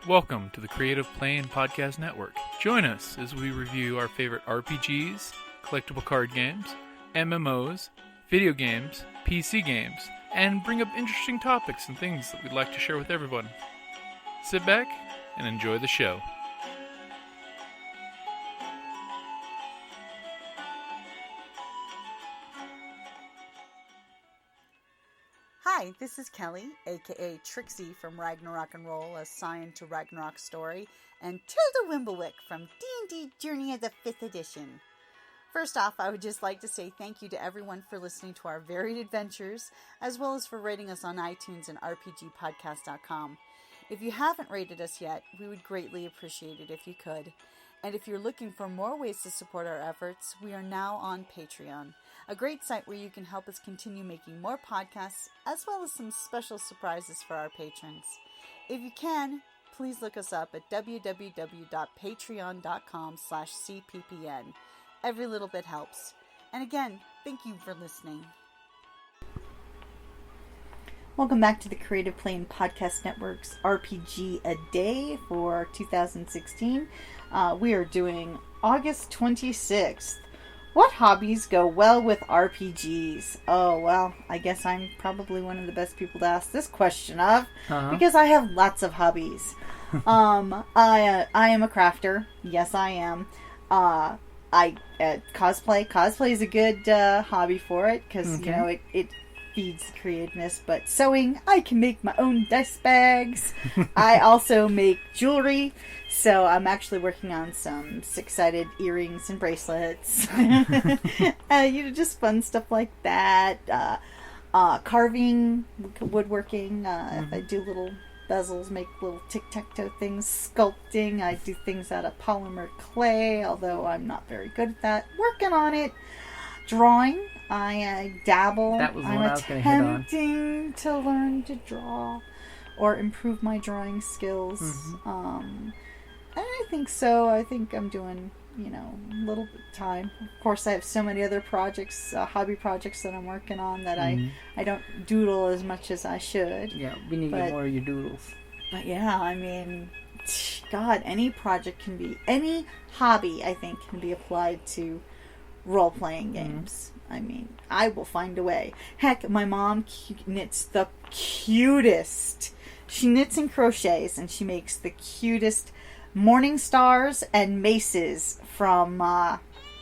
Welcome to the Creative Playing Podcast Network. Join us as we review our favorite RPGs, collectible card games, MMOs, video games, PC games, and bring up interesting topics and things that we'd like to share with everyone. Sit back and enjoy the show. Hi, this is Kelly, aka Trixie from Ragnarok and Roll, a Scion to Ragnarok story, and Tilda Wimblewick from D&D Journey of the 5th Edition. First off, I would just like to say thank you to everyone for listening to our varied adventures, as well as for rating us on iTunes and RPGpodcast.com. If you haven't rated us yet, we would greatly appreciate it if you could. And if you're looking for more ways to support our efforts, we are now on Patreon, a great site where you can help us continue making more podcasts, as well as some special surprises for our patrons. If you can, please look us up at www.patreon.com/cppn. Every little bit helps. And again, thank you for listening. Welcome back to the Creative Playing Podcast Network's RPGADAY for 2016. We are doing August 26th. What hobbies go well with RPGs? Oh, well, I guess I'm probably one of the best people to ask this question of, because I have lots of hobbies. I am a crafter. Yes, I am. Cosplay. Cosplay is a good hobby for it, because, you know, it feeds creativeness. But sewing, I can make my own dice bags. I also make jewelry. So I'm actually working on some six-sided earrings and bracelets. Just fun stuff like that. Carving, woodworking. If I do little bezels, make little tic-tac-toe things. Sculpting. I do things out of polymer clay, although I'm not very good at that. Working on it. Drawing. I dabble. That was I'm what I was going to hit on. attempting to learn to draw or improve my drawing skills. I think so. I think I'm doing, a little bit of time. Of course, I have so many other projects, hobby projects that I'm working on that I don't doodle as much as I should. Yeah, we need to get more of your doodles. But yeah, God, any project any hobby, I think, can be applied to role-playing games. I will find a way. Heck, my mom knits the cutest. She knits and crochets, and she makes the cutest morning stars and maces from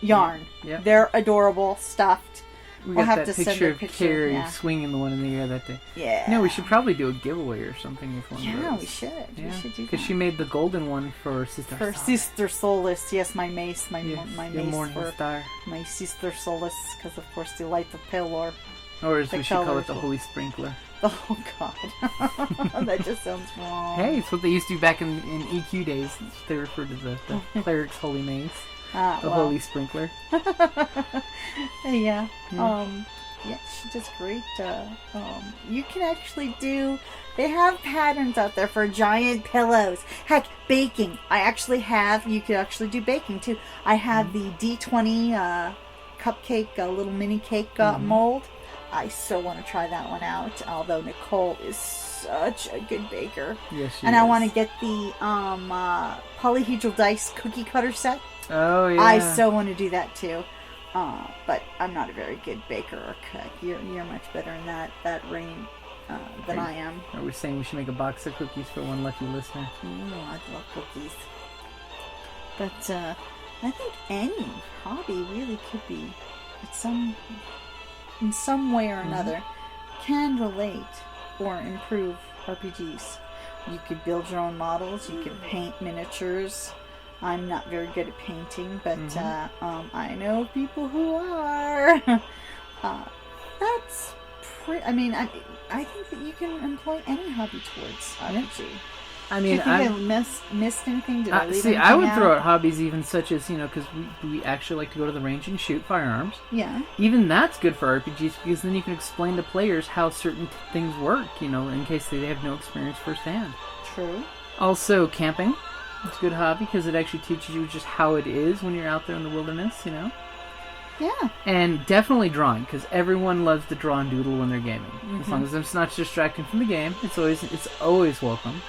yarn. Yeah. They're adorable, stuffed. We'll have that to send picture a of picture, Carrie yeah. swinging the one in the air that day. Yeah. No, we should probably do a giveaway or something with one of those. Yeah, we should. Yeah. We should do that. Because she made the golden one for Sister For Star. Sister Solace, yes, my mace, my Your mace morning for star. my Sister Solace, because of course the light of Pelor. Or as we should call it, the colorful. Holy Sprinkler. Oh God, that just sounds wrong. Hey, it's what they used to do back in EQ days. They referred to the cleric's holy mace. Holy Sprinkler. Yeah. Yeah, she does great. You can actually they have patterns out there for giant pillows. Heck, baking. You could actually do baking too. I have the D20 cupcake, little mini cake pold. I so want to try that one out, although Nicole is such a good baker. Yes, she and is. I want to get the polyhedral dice cookie cutter set. Oh, yeah. I so want to do that too. But I'm not a very good baker or cook. You're much better in that range than I am. Are we saying we should make a box of cookies for one lucky listener? I'd love cookies. But I think any hobby really could be, in some way or another, can relate or improve RPGs. You could build your own models. You could paint miniatures. I'm not very good at painting, but I know people who are. That's pretty. I think that you can employ any hobby towards RPG. Do you think I missed anything? Did I leave anything I would out? throw out hobbies even such as, because we actually like to go to the range and shoot firearms. Yeah. Even that's good for RPGs, because then you can explain to players how certain things work, in case they have no experience firsthand. True. Also, camping. It's a good hobby because it actually teaches you just how it is when you're out there in the wilderness, Yeah. And definitely drawing, because everyone loves to draw and doodle when they're gaming. As long as it's not distracting from the game, it's always welcome.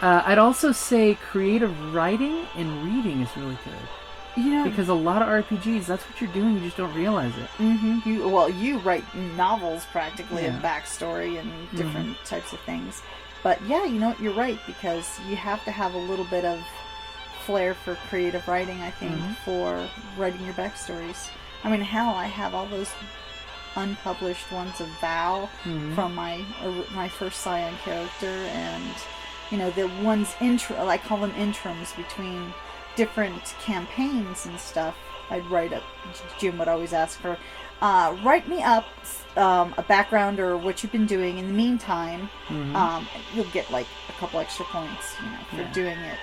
I'd also say creative writing and reading is really good. You know, because a lot of RPGs, that's what you're doing. You just don't realize it. Mm-hmm. You write novels practically of Yeah. backstory and different types of things. But yeah, you know, you're right, because you have to have a little bit of flair for creative writing, I think, for writing your backstories. I mean, hell, I have all those unpublished ones of Val from my first Scion character, and you know, the ones I call them interims between different campaigns and stuff. I'd write up. Jim would always ask for, write me up a background or what you've been doing in the meantime. You'll get like a couple extra points, you know, for doing it.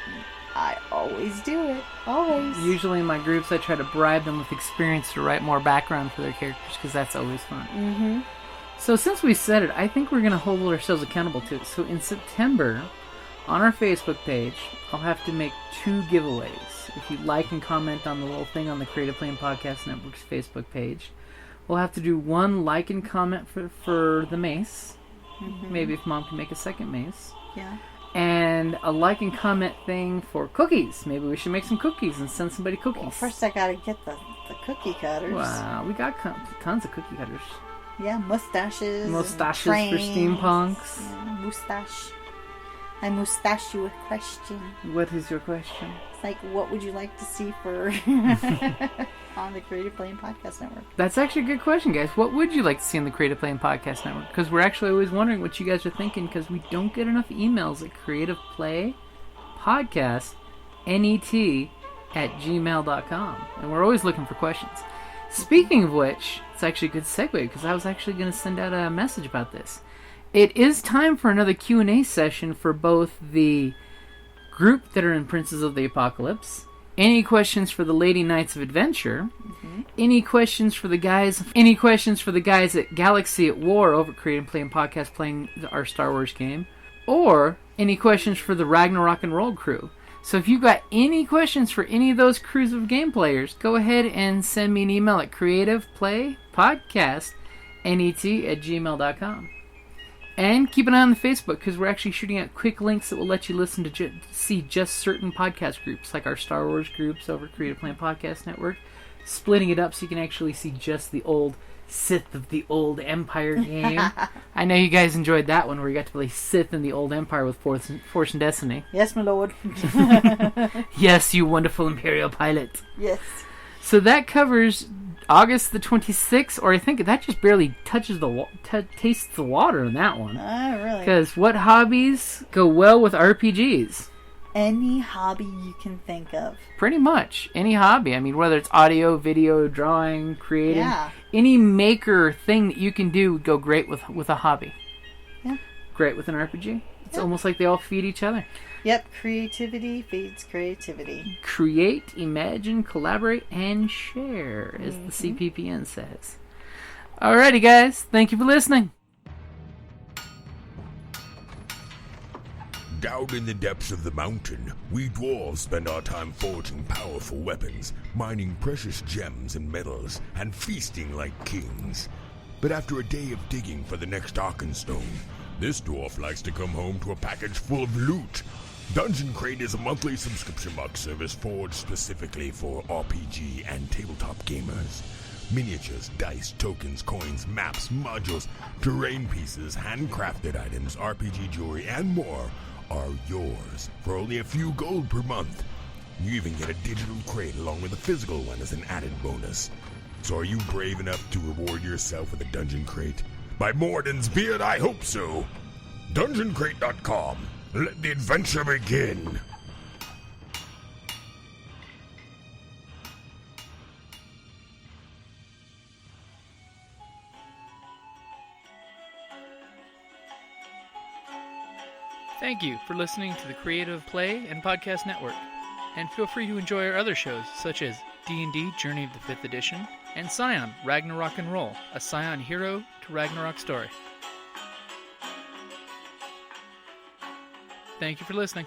I always do it. Always. Usually in my groups, I try to bribe them with experience to write more background for their characters, because that's always fun. So since we said it, I think we're going to hold ourselves accountable to it. So in September, on our Facebook page, I'll have to make 2 giveaways. If you like and comment on the little thing on the Creative Playing Podcast Network's Facebook page, we'll have to do 1 like and comment for the mace. Maybe if Mom can make a second mace. Yeah. And a like and comment thing for cookies. Maybe we should make some cookies and send somebody cookies. Well, first I gotta get the cookie cutters. Wow, we got tons of cookie cutters. Yeah, mustaches. Mustaches for trains. steampunks. Yeah, mustache. I mustache you a question. What is your question? It's like, what would you like to see for on the Creative Playing Podcast Network? That's actually a good question, guys. What would you like to see on the Creative Playing Podcast Network? Because we're actually always wondering what you guys are thinking, because we don't get enough emails at Creative Play Podcast net@gmail.com, and we're always looking for questions. Speaking of which, it's actually a good segue, because I was actually going to send out a message about this. It is time for another Q&A session for both the group that are in Princes of the Apocalypse, any questions for the Lady Knights of Adventure, any questions for the guys at Galaxy at War over at Creative Playing Podcast playing our Star Wars game, or any questions for the Ragnarok and Roll crew. So if you've got any questions for any of those crews of game players, go ahead and send me an email at creativeplaypodcastnet@gmail.com. And keep an eye on the Facebook, because we're actually shooting out quick links that will let you listen to see just certain podcast groups, like our Star Wars groups over Creative Playing Podcast Network, splitting it up so you can actually see just the old Sith of the Old Empire game. I know you guys enjoyed that one, where you got to play Sith in the Old Empire with Force and Destiny. Yes, my lord. Yes, you wonderful Imperial pilot. Yes. So that covers August the 26th, or I think that just barely touches tastes the water in that one. Oh, really? Because what hobbies go well with RPGs? Any hobby you can think of. Pretty much. Any hobby. I mean, whether it's audio, video, drawing, creating, any maker thing that you can do would go great with a hobby. Yeah. Great with an RPG. It's almost like they all feed each other. Yep, creativity feeds creativity. Create, imagine, collaborate, and share, as the CPPN says. Alrighty, guys. Thank you for listening. Down in the depths of the mountain, we dwarves spend our time forging powerful weapons, mining precious gems and metals, and feasting like kings. But after a day of digging for the next Arkenstone, this dwarf likes to come home to a package full of loot. Dungeon Crate is a monthly subscription box service forged specifically for RPG and tabletop gamers. Miniatures, dice, tokens, coins, maps, modules, terrain pieces, handcrafted items, RPG jewelry, and more are yours for only a few gold per month. You even get a digital crate along with a physical one as an added bonus. So are you brave enough to reward yourself with a Dungeon Crate? By Morden's beard, I hope so. DungeonCrate.com. Let the adventure begin. Thank you for listening to the Creative Play and Podcast Network. And feel free to enjoy our other shows, such as D&D Journey of the 5th Edition and Scion Ragnarok and Roll, a Scion hero to Ragnarok story. Thank you for listening.